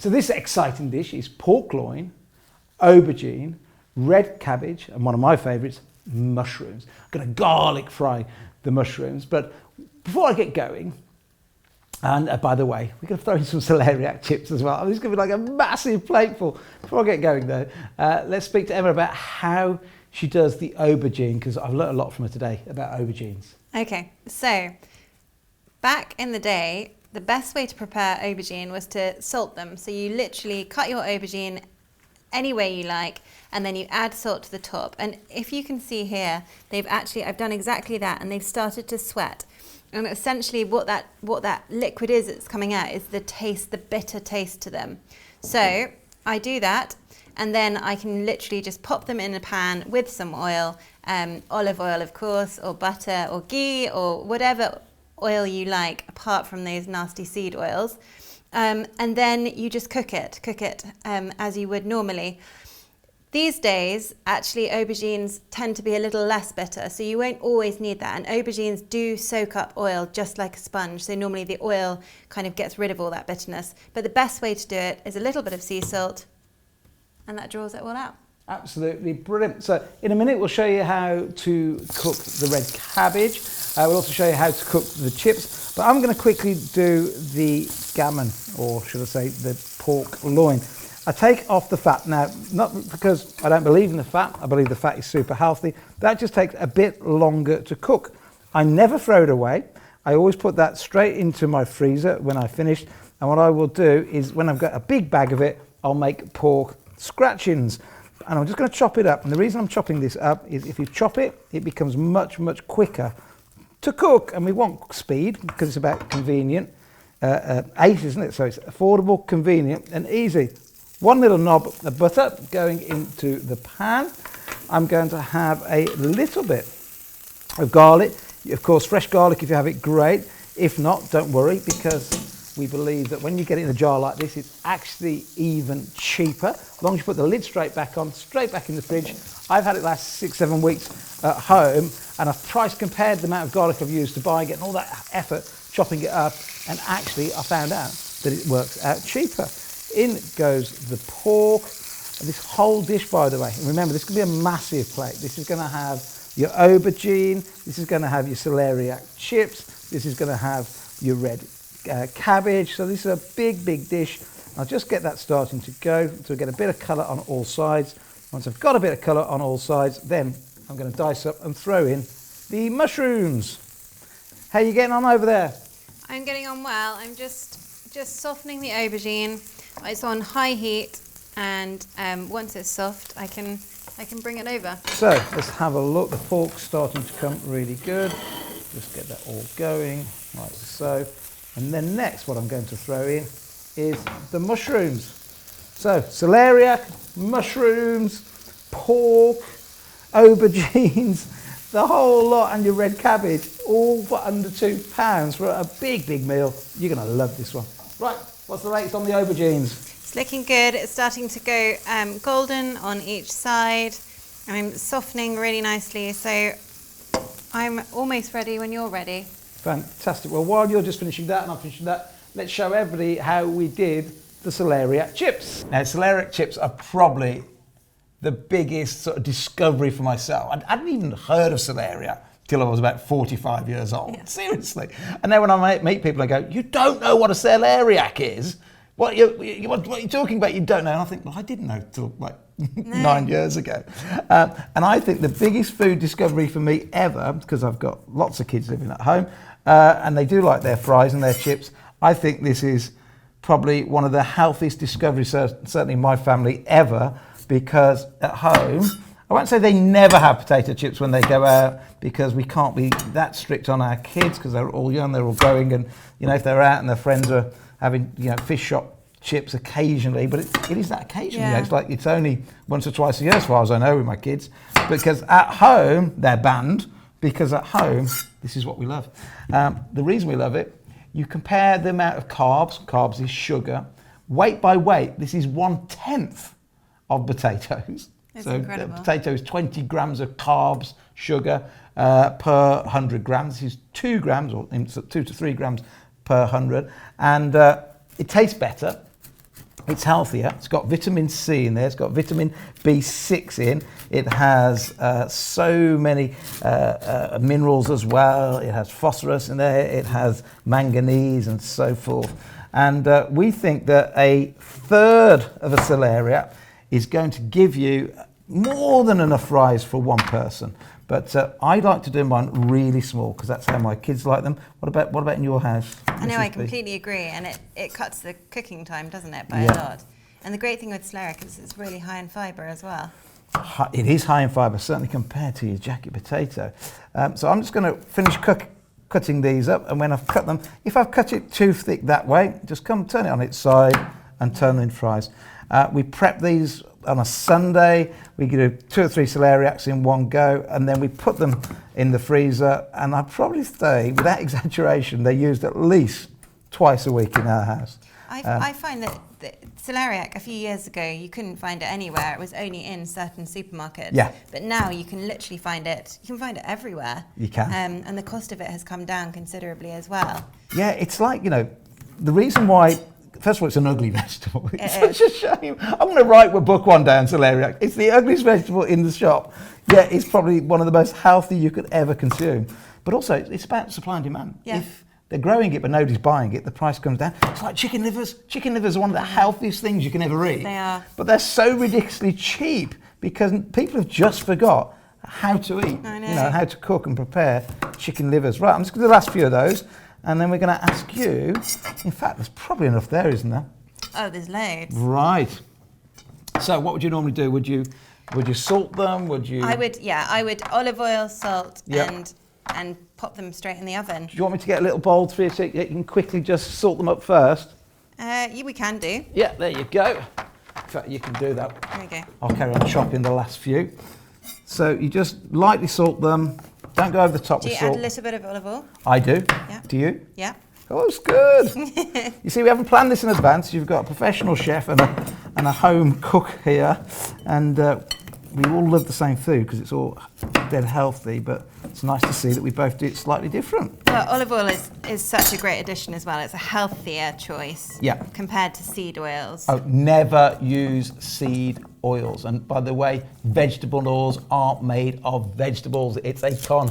So this exciting dish is pork loin, aubergine, red cabbage, and one of my favourites, mushrooms. I'm going to garlic fry the mushrooms, but before I get going, and by the way, we're going to throw in some celeriac chips as well. This is going to be like a massive plateful. Before I get going though, let's speak to Emma about how she does the aubergine, because I've learned a lot from her today about aubergines. Okay, so back in the day, the best way to prepare aubergine was to salt them. So you literally cut your aubergine any way you like, and then you add salt to the top. And if you can see here, I've done exactly that, and they've started to sweat. And essentially what that liquid is that's coming out is the bitter taste to them. So I do that, and then I can literally just pop them in a pan with some oil, olive oil of course, or butter or ghee, or whatever oil you like apart from those nasty seed oils. And then you just cook it as you would normally. These days, actually, aubergines tend to be a little less bitter, so you won't always need that. And aubergines do soak up oil just like a sponge, so normally the oil kind of gets rid of all that bitterness. But the best way to do it is a little bit of sea salt, and that draws it all out. Absolutely brilliant. So in a minute, we'll show you how to cook the red cabbage. We'll also show you how to cook the chips, but I'm going to quickly do the gammon, or should I say the pork loin. I take off the fat now, not because I don't believe in the fat. I believe the fat is super healthy. That just takes a bit longer to cook. I never throw it away. I always put that straight into my freezer when I finish. And what I will do is, when I've got a big bag of it, I'll make pork scratchings. And I'm just going to chop it up. And the reason I'm chopping this up is if you chop it, it becomes much, much quicker to cook. And we want speed because it's about convenient. Isn't it? So it's affordable, convenient, and easy. One little knob of butter going into the pan. I'm going to have a little bit of garlic. Of course, fresh garlic, if you have it, great. If not, don't worry, because we believe that when you get it in a jar like this, it's actually even cheaper. As long as you put the lid straight back on, straight back in the fridge. I've had it last 6-7 weeks at home, and I've price compared the amount of garlic I've used to buy, getting all that effort, chopping it up, and actually I found out that it works out cheaper. In goes the pork. This whole dish, by the way, and remember, this could be a massive plate. This is going to have your aubergine, this is going to have your celeriac chips, this is going to have your red cabbage. So this is a big, big dish. I'll just get that starting to go, so we get a bit of colour on all sides. Once I've got a bit of colour on all sides, then I'm going to dice up and throw in the mushrooms. How are you getting on over there? I'm getting on well. I'm just softening the aubergine. It's on high heat, and once it's soft, I can bring it over. So let's have a look. The pork's starting to come really good. Just get that all going, like so. And then next, what I'm going to throw in is the mushrooms. So celeriac, mushrooms, pork, aubergines, the whole lot, and your red cabbage, all for under £2 for a big, big meal. You're going to love this one. Right. What's the latest on the aubergines? It's looking good. It's starting to go golden on each side. I'm softening really nicely, so I'm almost ready when you're ready. Fantastic. Well, while you're just finishing that and I'm finishing that, let's show everybody how we did the celeriac chips. Now, celeriac chips are probably the biggest sort of discovery for myself. I hadn't even heard of celeriac till I was about 45 years old. Yeah. Seriously. And then when I meet people, I go, you don't know what a celeriac is? What are you talking about? You don't know. And I think, well, I didn't know till like 9 years ago. And I think the biggest food discovery for me ever, because I've got lots of kids living at home, and they do like their fries and their chips, I think this is probably one of the healthiest discoveries, certainly in my family, ever, because at home, I won't say they never have potato chips when they go out, because we can't be that strict on our kids because they're all young, they're all going, and if they're out and their friends are having fish shop chips occasionally, but it is that occasionally. Yeah. It's like it's only once or twice a year as far as I know with my kids, because at home they're banned, because at home this is what we love. The reason we love it, you compare the amount of carbs is sugar, weight by weight, this is 1/10 of potatoes. That's so incredible. The potato is 20 grams of carbs, sugar per 100 grams. This is 2 grams, or 2 to 3 grams per 100. And it tastes better. It's healthier. It's got vitamin C in there. It's got vitamin B6 in. It has so many minerals as well. It has phosphorus in there. It has manganese and so forth. And we think that a third of a celeriac is going to give you more than enough fries for one person. But I like to do mine really small because that's how my kids like them. What about in your house? I know, Mrs. I B? completely agree, and it cuts the cooking time, doesn't it, by a lot. And the great thing with celeriac is it's really high in fibre as well. It is high in fibre, certainly compared to your jacket potato. So I'm just going to finish cutting these up, and when I've cut them, if I've cut it too thick that way, just turn it on its side and turn them in fries. We prep these on a Sunday. We do 2 or 3 celeriacs in one go, and then we put them in the freezer, and I'd probably say, without exaggeration, they're used at least twice a week in our house. I find that celeriac, a few years ago, you couldn't find it anywhere. It was only in certain supermarkets. Yeah. But now you can literally find it. You can find it everywhere. You can. And the cost of it has come down considerably as well. Yeah, it's like, the reason why, first of all, it's an ugly vegetable. It's such a shame. I'm going to write a book one day on celeriac. It's the ugliest vegetable in the shop, yet it's probably one of the most healthy you could ever consume. But also, it's about supply and demand. Yeah. If they're growing it but nobody's buying it, the price comes down. It's like chicken livers. Chicken livers are one of the healthiest things you can ever eat. They are. But they're so ridiculously cheap because people have just forgot how to eat, I know. how to cook and prepare chicken livers. Right, I'm just going to do the last few of those. And then we're going to ask you, in fact, there's probably enough there, isn't there? Oh, there's loads. Right. So what would you normally do? Would you salt them? Would you? I would olive oil, salt, Yep. and pop them straight in the oven. Do you want me to get a little bowl for you so you can quickly just salt them up first? We can do. Yeah, there you go. In fact, you can do that. There we go. I'll carry on chopping the last few. So you just lightly salt them. Don't go over the top Do with you salt. add a little bit of olive oil? I do. Yeah. Do you? Yeah. Oh, it's good. You see, we haven't planned this in advance. You've got a professional chef and a home cook here, and we all love the same food because it's all dead healthy, but it's nice to see that we both do it slightly different. Well, olive oil is such a great addition as well. It's a healthier choice compared to seed oils. Oh, never use seed oils. And by the way, vegetable oils aren't made of vegetables. It's a con,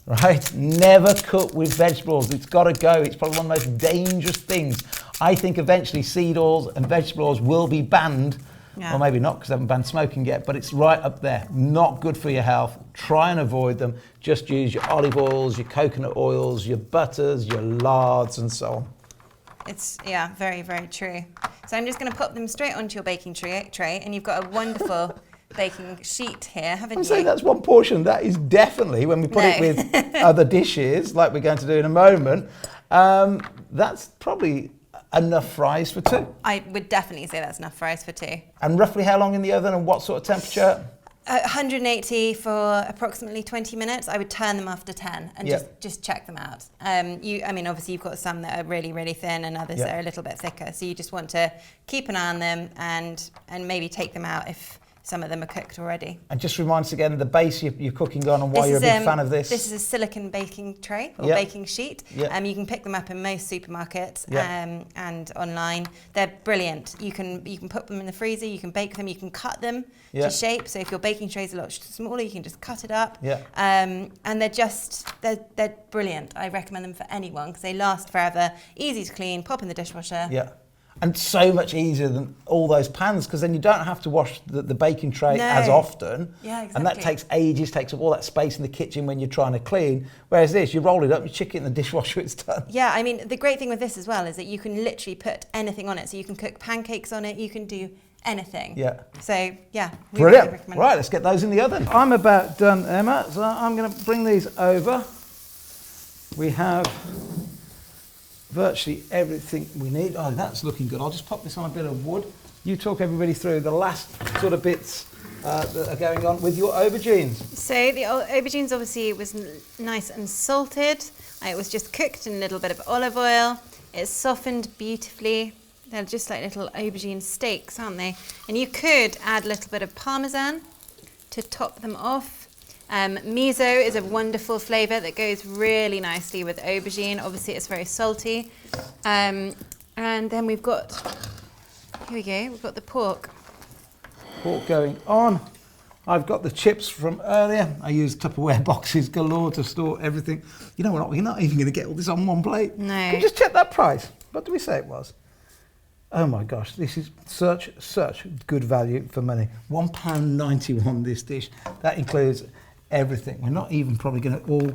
right? Never cook with vegetables. It's got to go. It's probably one of the most dangerous things. I think eventually seed oils and vegetable oils will be banned. Yeah. Or maybe not because they haven't banned smoking yet, but it's right up there. Not good for your health. Try and avoid them. Just use your olive oils, your coconut oils, your butters, your lards, and so on. It's, very, very true. So I'm just going to pop them straight onto your baking tray, and you've got a wonderful baking sheet here, haven't I'm you? saying that's one portion. That is definitely, when we put it with other dishes, like we're going to do in a moment, that's probably enough fries for 2. I would definitely say that's enough fries for 2. And roughly how long in the oven and what sort of temperature? 180 for approximately 20 minutes. I would turn them after 10 and just check them out. Obviously you've got some that are really, really thin and others that are a little bit thicker. So you just want to keep an eye on them and maybe take them out if some of them are cooked already. And just remind us again the base you're cooking on and why you're a big fan of this. This is a silicone baking tray or baking sheet. Yep. You can pick them up in most supermarkets and online. They're brilliant. You can put them in the freezer, you can bake them, you can cut them to shape. So if your baking tray is a lot smaller, you can just cut it up. And they're brilliant. I recommend them for anyone because they last forever, easy to clean, pop in the dishwasher. Yeah. And so much easier than all those pans because then you don't have to wash the baking tray as often. Yeah, exactly. And that takes ages, takes up all that space in the kitchen when you're trying to clean. Whereas this, you roll it up, you chuck it in the dishwasher, it's done. Yeah, I mean, the great thing with this as well is that you can literally put anything on it. So you can cook pancakes on it, you can do anything. Yeah. So, yeah. Brilliant. Really recommend Right, let's get those in the oven. I'm about done, Emma, so I'm going to bring these over. We have virtually everything we need. Oh, that's looking good. I'll just pop this on a bit of wood. You talk everybody through the last sort of bits that are going on with your aubergines. So the aubergines obviously was nice and salted. It was just cooked in a little bit of olive oil. It's softened beautifully. They're just like little aubergine steaks, aren't they? And you could add a little bit of parmesan to top them off. Miso is a wonderful flavour that goes really nicely with aubergine. Obviously, it's very salty. And then we've got Here we go. We've got the pork. Pork going on. I've got the chips from earlier. I used Tupperware boxes galore to store everything. You know what? We're not even going to get all this on one plate. No. Can you just check that price? What do we say it was? Oh my gosh, this is such good value for money. £1.91 this dish. That includes everything. We're not even probably going to all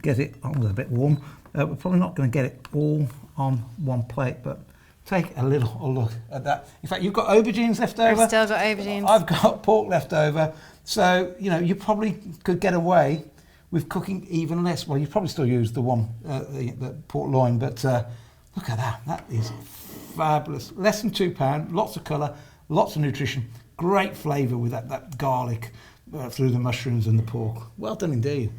get it. Oh, it's a bit warm. We're probably not going to get it all on one plate, but take a little look at that. In fact, you've got aubergines left over. I've still got aubergines. I've got pork left over. So, you know, you probably could get away with cooking even less. Well, you probably still use the one, the pork loin, but look at that. That is fabulous. Less than £2, lots of colour, lots of nutrition, great flavour with that garlic through the mushrooms and the pork. Well done indeed.